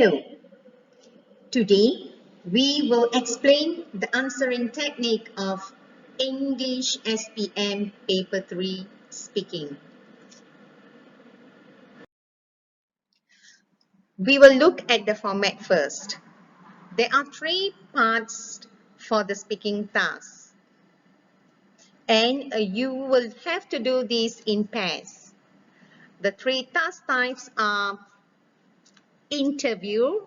Hello. Today, we will explain the answering technique of English SPM Paper 3 Speaking. We will look at the format first. There are 3 parts for the speaking task. And you will have to do this in pairs. The 3 task types are interview,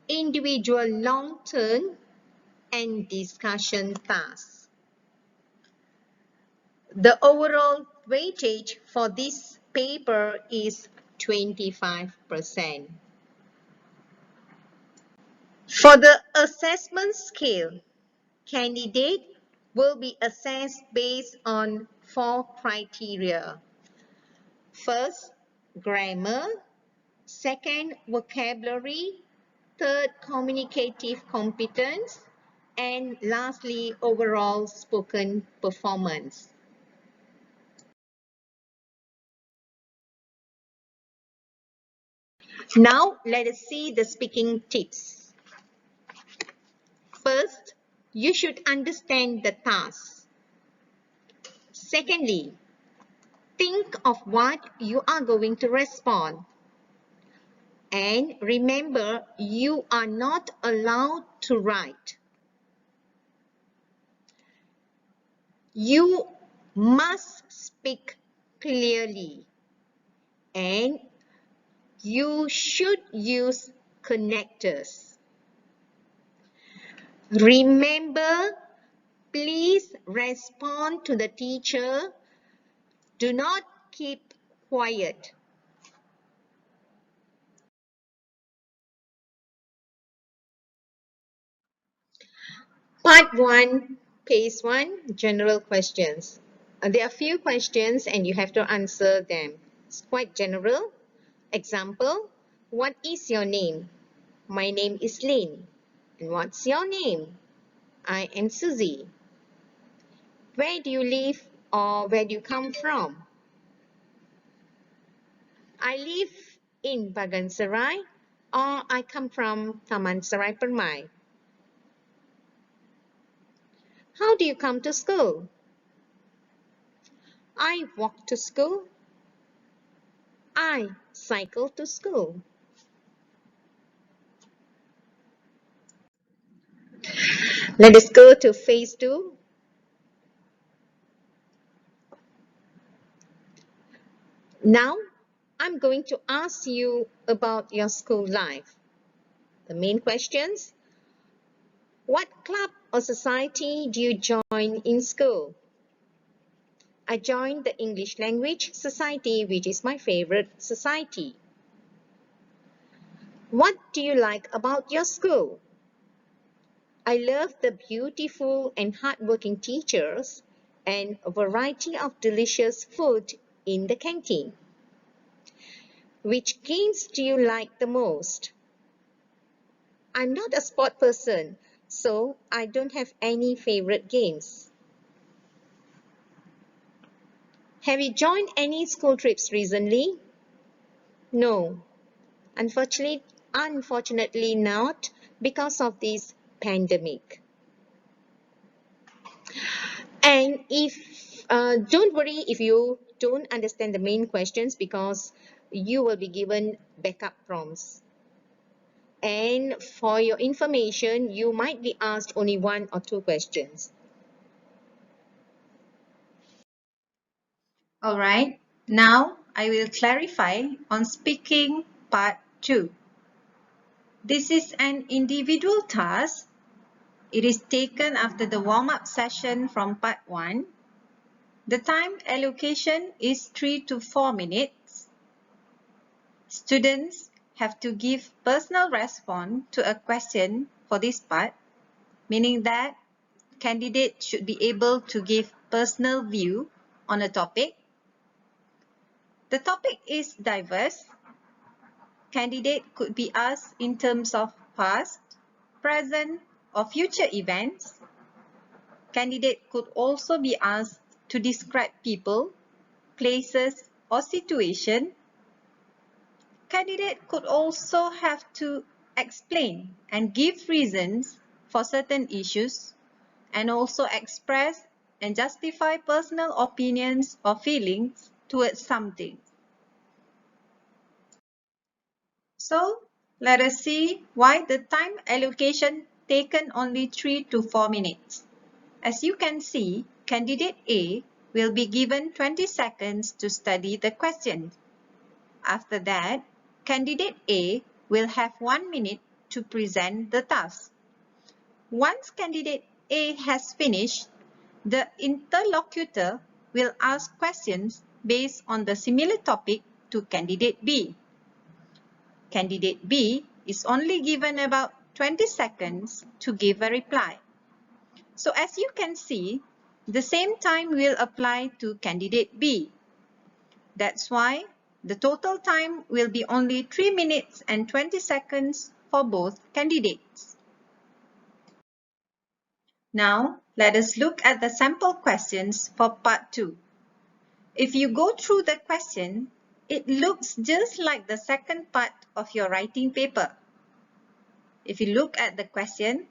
individual long turn, and discussion tasks. The overall weightage for this paper is 25%. For the assessment scale, candidate will be assessed based on 4 criteria. First, grammar. Second, vocabulary. Third, communicative competence. And lastly, overall spoken performance. Now, let us see the speaking tips. First, you should understand the task. Secondly, think of what you are going to respond. And remember, you are not allowed to write. You must speak clearly. And you should use connectors. Remember, please respond to the teacher. Do not keep quiet. Part 1, Phase 1, General Questions. There are few questions and you have to answer them. It's quite general. Example, what is your name? My name is Lynn. And what's your name? I am Susie. Where do you live or where do you come from? I live in Bagansarai or I come from Taman Sarai Permai. How do you come to school? I walk to school. I cycle to school. Let us go to phase 2. Now, I'm going to ask you about your school life. The main questions: what club or society do you join in school? I joined the English Language Society, which is my favorite society. What do you like about your school? I love the beautiful and hardworking teachers and a variety of delicious food in the canteen. Which games do you like the most? I'm not a sport person, so I don't have any favorite games. Have you joined any school trips recently? No, unfortunately not, because of this pandemic. And don't worry if you don't understand the main questions, because you will be given backup prompts. And for your information, you might be asked only 1 or 2 questions. Alright, now I will clarify on speaking part 2. This is an individual task. It is taken after the warm-up session from part 1. The time allocation is 3 to 4 minutes. Students have to give personal response to a question for this part, meaning that candidates should be able to give personal view on a topic. The topic is diverse. Candidate could be asked in terms of past, present, or future events. Candidate could also be asked to describe people, places, or situation. candidate could also have to explain and give reasons for certain issues and also express and justify personal opinions or feelings towards something. So, let us see why the time allocation taken only 3 to 4 minutes. As you can see, candidate A will be given 20 seconds to study the question. After that, candidate A will have 1 minute to present the task. Once candidate A has finished, the interlocutor will ask questions based on the similar topic to candidate B. Candidate B is only given about 20 seconds to give a reply. So as you can see, the same time will apply to candidate B. That's why the total time will be only 3 minutes and 20 seconds for both candidates. Now, let us look at the sample questions for part 2. If you go through the question, it looks just like the second part of your writing paper. If you look at the question,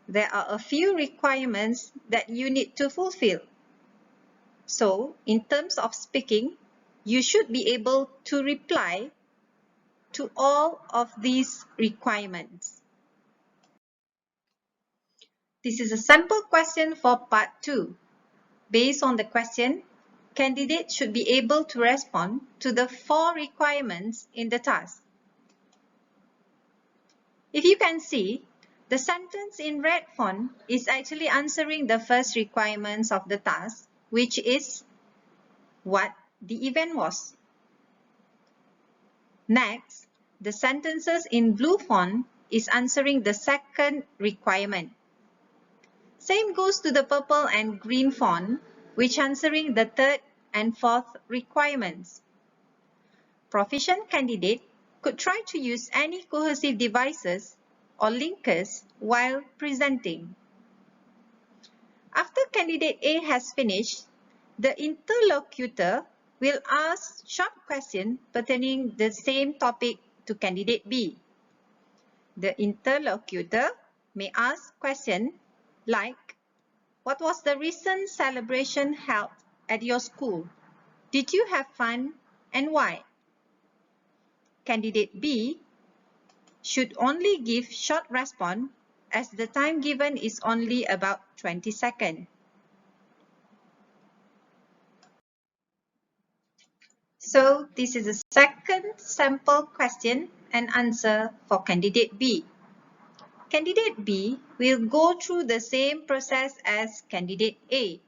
there are a few requirements that you need to fulfill. So, in terms of speaking, you should be able to reply to all of these requirements. This is a sample question for part 2. Based on the question, candidates should be able to respond to the 4 requirements in the task. If you can see, the sentence in red font is actually answering the first requirements of the task, which is what the event was. Next, the sentences in blue font is answering the second requirement. Same goes to the purple and green font, which answering the third and fourth requirements. Proficient candidate could try to use any cohesive devices or linkers while presenting. After candidate A has finished, the interlocutor will ask short questions pertaining the same topic to candidate B. The interlocutor may ask questions like, what was the recent celebration held at your school? Did you have fun and why? Candidate B should only give short response as the time given is only about 20 seconds. So this is the second sample question and answer for candidate B. Candidate B will go through the same process as candidate A.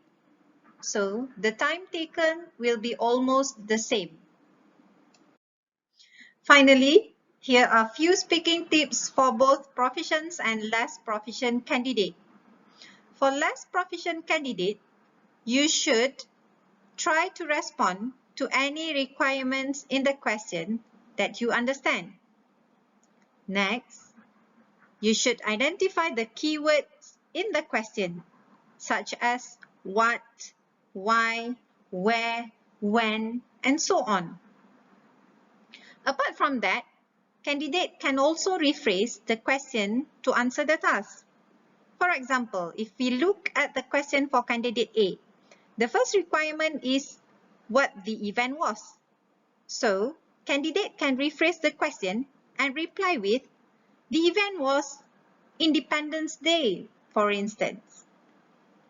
So the time taken will be almost the same. Finally, here are few speaking tips for both proficient and less proficient candidate. For less proficient candidate, you should try to respond to any requirements in the question that you understand. Next, you should identify the keywords in the question, such as what, why, where, when, and so on. Apart from that, candidate can also rephrase the question to answer the task. For example, if we look at the question for candidate A, the first requirement is what the event was. So, candidate can rephrase the question and reply with, the event was Independence Day, for instance.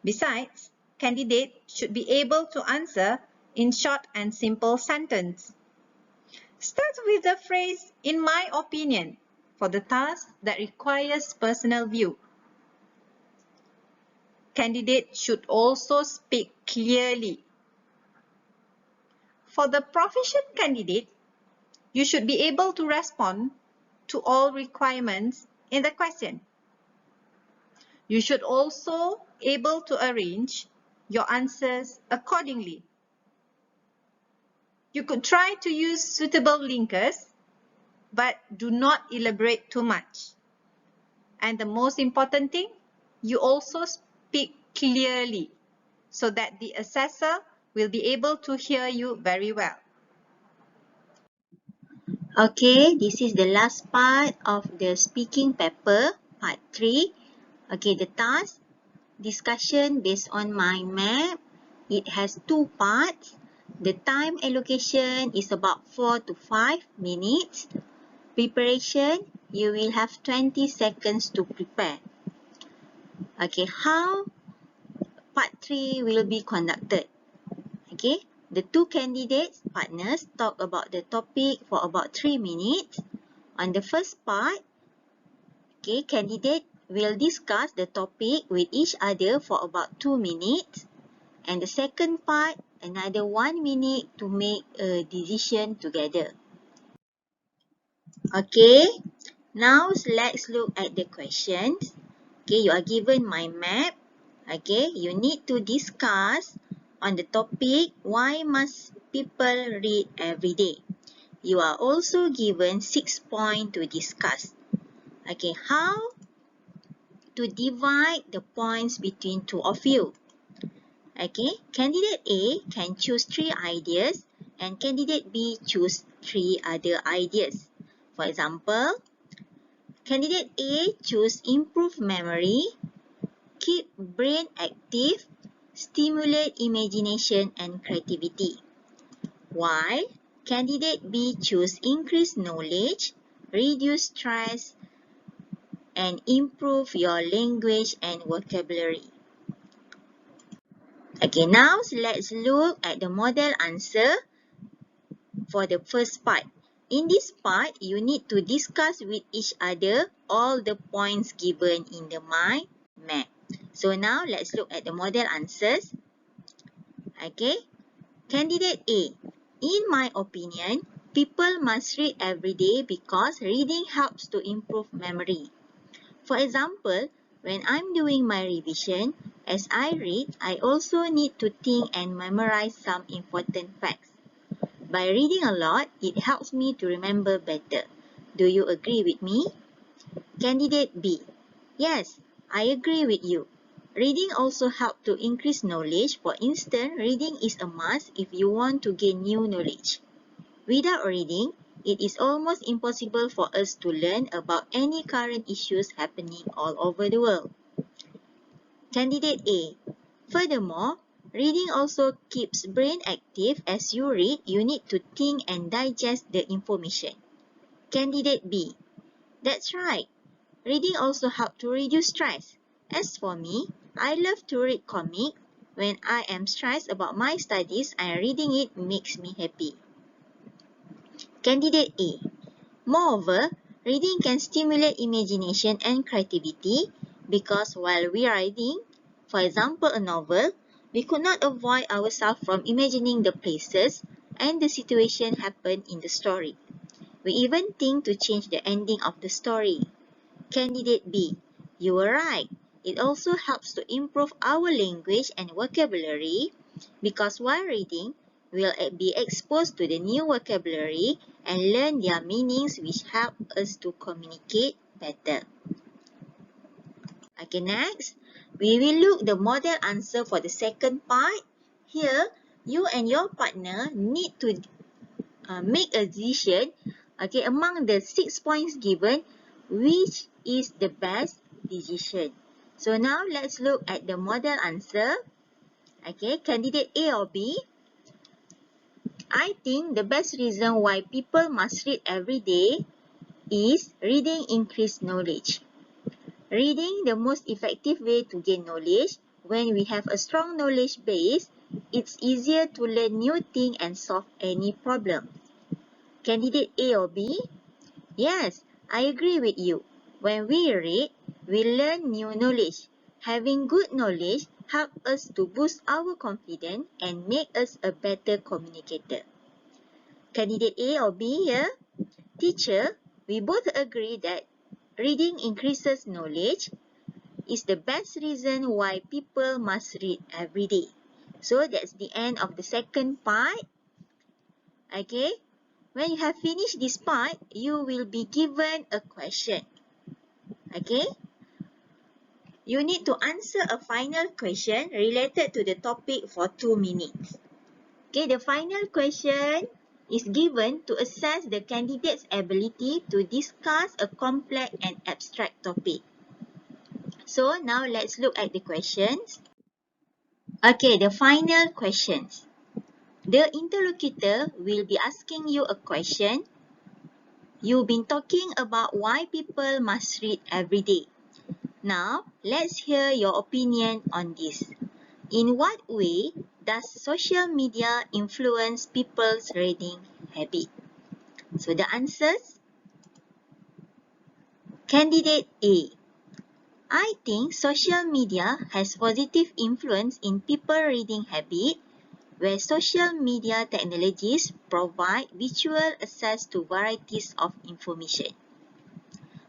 Besides, candidate should be able to answer in short and simple sentence. Start with the phrase, in my opinion, for the task that requires personal view. Candidate should also speak clearly. For the proficient candidate, you should be able to respond to all requirements in the question. You should also be able to arrange your answers accordingly. You could try to use suitable linkers, but do not elaborate too much. And the most important thing, you also speak clearly so that the assessor will be able to hear you very well. Okay, this is the last part of the speaking paper, part 3. Okay, the task, discussion based on mind map. It has 2 parts. The time allocation is about 4 to 5 minutes. Preparation, you will have 20 seconds to prepare. Okay, how part 3 will be conducted? Okay, the 2 candidates, partners, talk about the topic for about 3 minutes. On the first part, okay, candidate will discuss the topic with each other for about 2 minutes. And the second part, another 1 minute to make a decision together. Okay, now let's look at the questions. Okay, you are given mind map. Okay, you need to discuss on the topic, why must people read every day? You are also given 6 points to discuss. Okay, how to divide the points between 2 of you? Okay, candidate A can choose 3 ideas and candidate B choose 3 other ideas. For example, candidate A choose improve memory, keep brain active, stimulate imagination and creativity. While candidate B choose increase knowledge, reduce stress, and improve your language and vocabulary. Okay, now let's look at the model answer for the first part. In this part, you need to discuss with each other all the points given in the mind map. So now let's look at the model answers. Okay, candidate A. In my opinion, people must read every day because reading helps to improve memory. For example, when I'm doing my revision, as I read, I also need to think and memorize some important facts. By reading a lot, it helps me to remember better. Do you agree with me? Candidate B. Yes, I agree with you. Reading also helps to increase knowledge. For instance, reading is a must if you want to gain new knowledge. Without reading, it is almost impossible for us to learn about any current issues happening all over the world. Candidate A. Furthermore, reading also keeps brain active. As you read, you need to think and digest the information. Candidate B. That's right. Reading also helps to reduce stress. As for me, I love to read comics. When I am stressed about my studies and reading it makes me happy. Candidate A. Moreover, reading can stimulate imagination and creativity because while we are reading, for example a novel, we could not avoid ourselves from imagining the places and the situation happened in the story. We even think to change the ending of the story. Candidate B. You are right. It also helps to improve our language and vocabulary because while reading, we'll be exposed to the new vocabulary and learn their meanings which help us to communicate better. Okay, next, we will look the model answer for the second part. Here, you and your partner need to make a decision among the 6 points given, which is the best decision. So now let's look at the model answer. Okay, candidate A or B. I think the best reason why people must read every day is reading increases knowledge. Reading the most effective way to gain knowledge. When we have a strong knowledge base, it's easier to learn new things and solve any problem. Candidate A or B? Yes, I agree with you. When we read, we learn new knowledge. Having good knowledge helps us to boost our confidence and make us a better communicator. Candidate A or B here? Teacher, we both agree that reading increases knowledge is the best reason why people must read every day. So that's the end of the second part. Okay, when you have finished this part, you will be given a question. Okay, you need to answer a final question related to the topic for 2 minutes. Okay, the final question. is given to assess the candidate's ability to discuss a complex and abstract topic. So now let's look at the questions. Okay, the final questions. The interlocutor will be asking you a question. You've been talking about why people must read every day. Now, let's hear your opinion on this. In what way does social media influence people's reading habit? So the answers. Candidate A. I think social media has positive influence in people reading habit, where social media technologies provide visual access to varieties of information.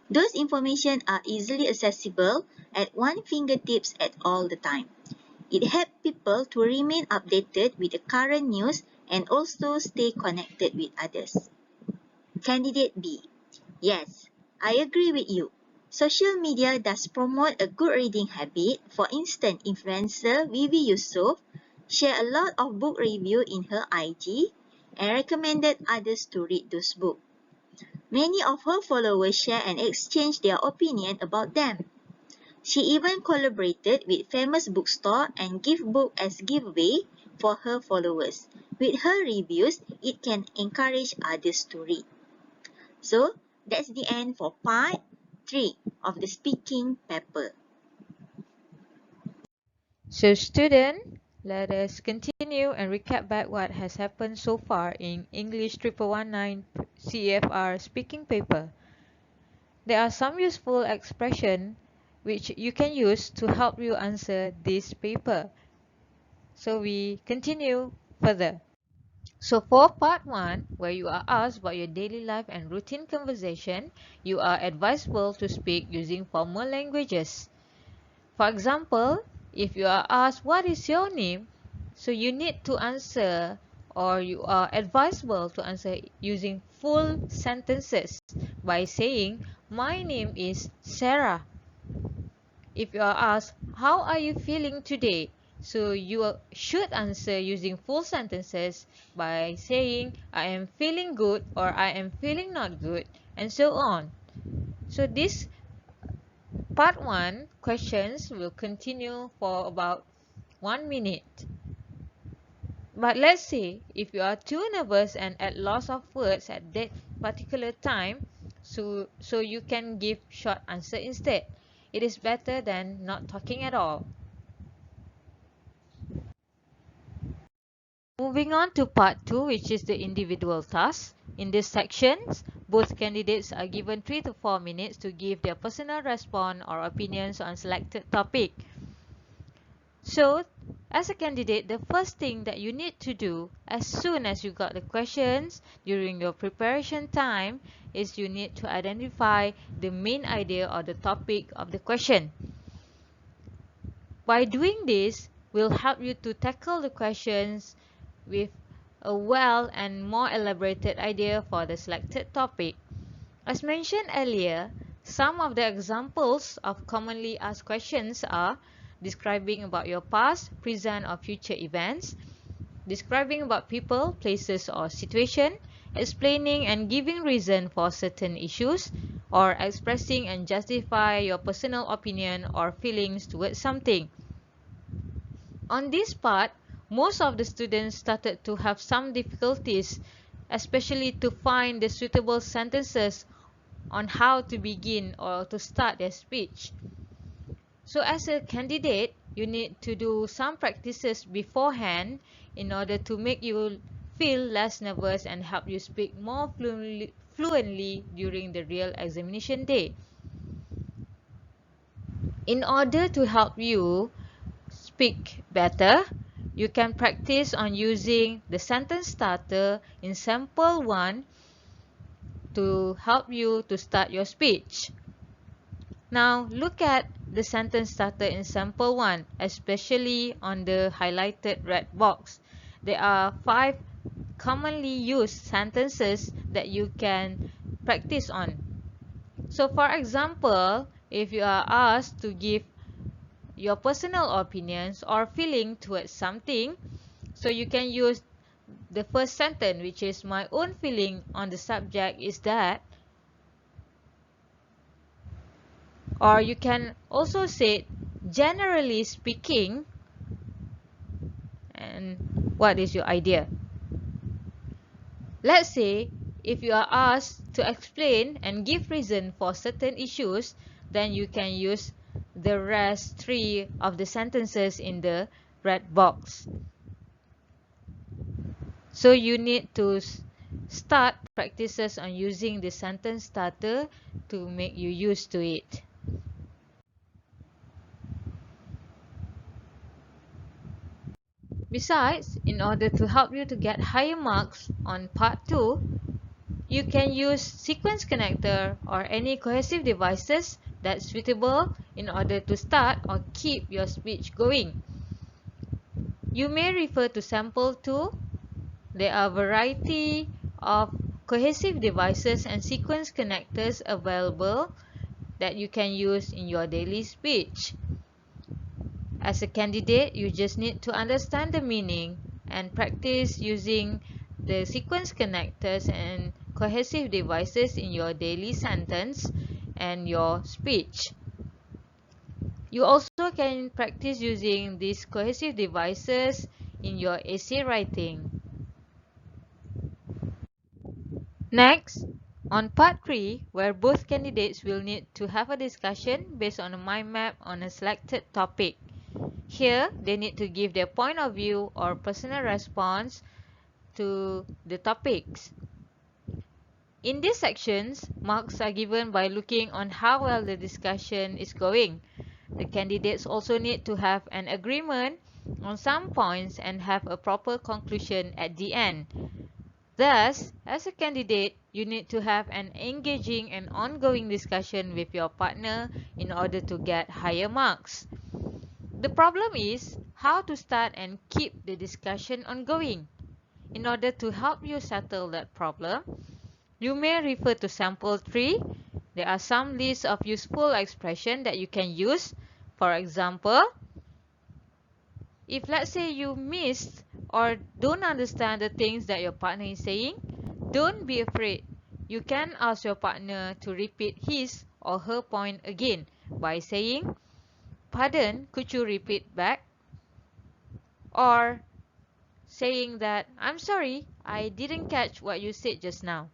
Those information are easily accessible at one fingertips at all the time. It helps people to remain updated with the current news and also stay connected with others. Candidate B. Yes, I agree with you. Social media does promote a good reading habit. For instance, influencer Vivi Yusof shared a lot of book reviews in her IG and recommended others to read those books. Many of her followers share and exchange their opinion about them. She even collaborated with famous bookstore and give book as giveaway for her followers. With her reviews, it can encourage others to read. So, that's the end for part 3 of the speaking paper. So student, let us continue and recap back what has happened so far in English 1119 CFR speaking paper. There are some useful expressions which you can use to help you answer this paper. So we continue further. So for part 1, where you are asked about your daily life and routine conversation, you are advisable to speak using formal languages. For example, if you are asked what is your name, so you need to answer, or you are advisable to answer using full sentences by saying, my name is Sarah. If you are asked, how are you feeling today? So you should answer using full sentences by saying, I am feeling good or I am feeling not good, and so on. So this part 1 questions will continue for about 1 minute. But let's say if you are too nervous and at loss of words at that particular time, so you can give short answer instead. It is better than not talking at all. Moving on to part 2, which is the individual task. In this section, both candidates are given 3 to 4 minutes to give their personal response or opinions on selected topic. So, as a candidate, the first thing that you need to do as soon as you got the questions during your preparation time is you need to identify the main idea or the topic of the question. By doing this, will help you to tackle the questions with a well and more elaborated idea for the selected topic. As mentioned earlier, some of the examples of commonly asked questions are describing about your past, present or future events, describing about people, places or situation, explaining and giving reason for certain issues, or expressing and justify your personal opinion or feelings towards something. On this part, most of the students started to have some difficulties, especially to find the suitable sentences on how to begin or to start their speech. So as a candidate, you need to do some practices beforehand in order to make you feel less nervous and help you speak more fluently during the real examination day. In order to help you speak better, you can practice on using the sentence starter in sample 1 to help you to start your speech. Now look at the sentence starter in sample 1, especially on the highlighted red box. There are 5 commonly used sentences that you can practice on. So for example, if you are asked to give your personal opinions or feeling towards something, so you can use the first sentence, which is my own feeling on the subject is that, or you can also say generally speaking, and what is your idea? Let's say if you are asked to explain and give reason for certain issues, then you can use the rest 3 of the sentences in the red box. So you need to start practices on using the sentence starter to make you used to it. Besides, in order to help you to get higher marks on part 2, you can use sequence connector or any cohesive devices that's suitable in order to start or keep your speech going. You may refer to sample 2. There are a variety of cohesive devices and sequence connectors available that you can use in your daily speech. As a candidate, you just need to understand the meaning and practice using the sequence connectors and cohesive devices in your daily sentence and your speech. You also can practice using these cohesive devices in your essay writing. Next, on part 3, where both candidates will need to have a discussion based on a mind map on a selected topic. Here, they need to give their point of view or personal response to the topics. In these sections, marks are given by looking on how well the discussion is going. The candidates also need to have an agreement on some points and have a proper conclusion at the end. Thus, as a candidate, you need to have an engaging and ongoing discussion with your partner in order to get higher marks. The problem is how to start and keep the discussion ongoing. In order to help you settle that problem, you may refer to sample 3. There are some lists of useful expressions that you can use. For example, if let's say you missed or don't understand the things that your partner is saying, don't be afraid. You can ask your partner to repeat his or her point again by saying, "Pardon, could you repeat back?" Or saying that, "I'm sorry, I didn't catch what you said just now."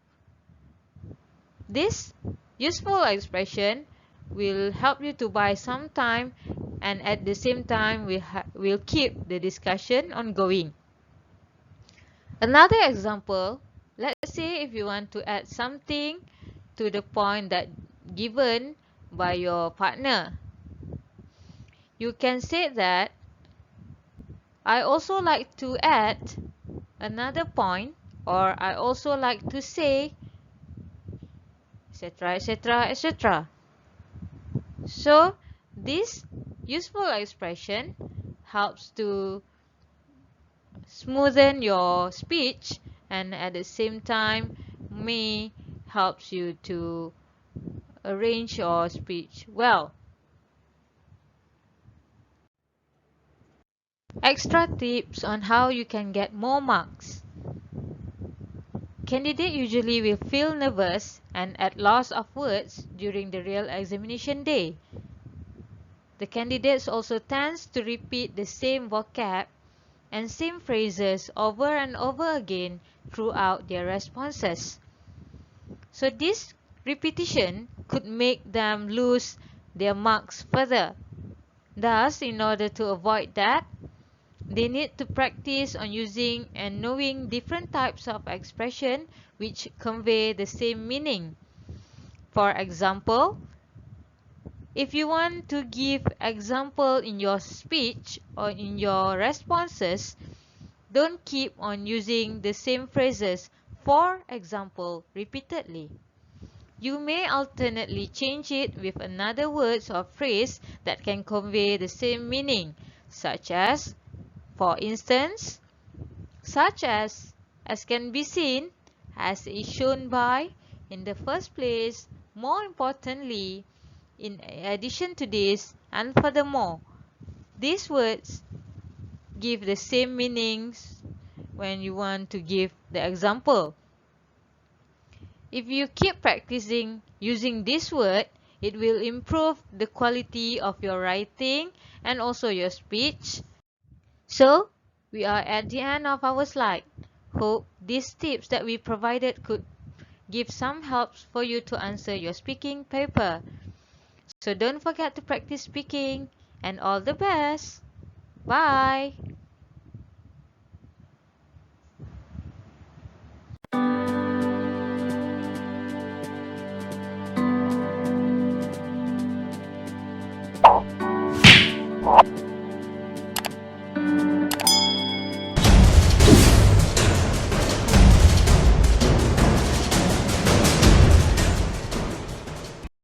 This useful expression will help you to buy some time and at the same time will keep the discussion ongoing. Another example, let's say if you want to add something to the point that given by your partner, you can say that, "I also like to add another point," or "I also like to say," etc., etc., etc. So this useful expression helps to smoothen your speech and at the same time may helps you to arrange your speech well. Extra tips on how you can get more marks. Candidate usually will feel nervous and at loss of words during the real examination day. The candidates also tends to repeat the same vocab and same phrases over and over again throughout their responses. So this repetition could make them lose their marks further. Thus, in order to avoid that, they need to practice on using and knowing different types of expression which convey the same meaning. For example, if you want to give example in your speech or in your responses, don't keep on using the same phrases, "for example," repeatedly. You may alternately change it with another words or phrase that can convey the same meaning, such as, for instance, such as can be seen, as is shown by, in the first place, more importantly, in addition to this, and furthermore. These words give the same meanings when you want to give the example. If you keep practicing using this word, it will improve the quality of your writing and also your speech. So, we are at the end of our slide. Hope these tips that we provided could give some helps for you to answer your speaking paper. So don't forget to practice speaking, and all the best. Bye.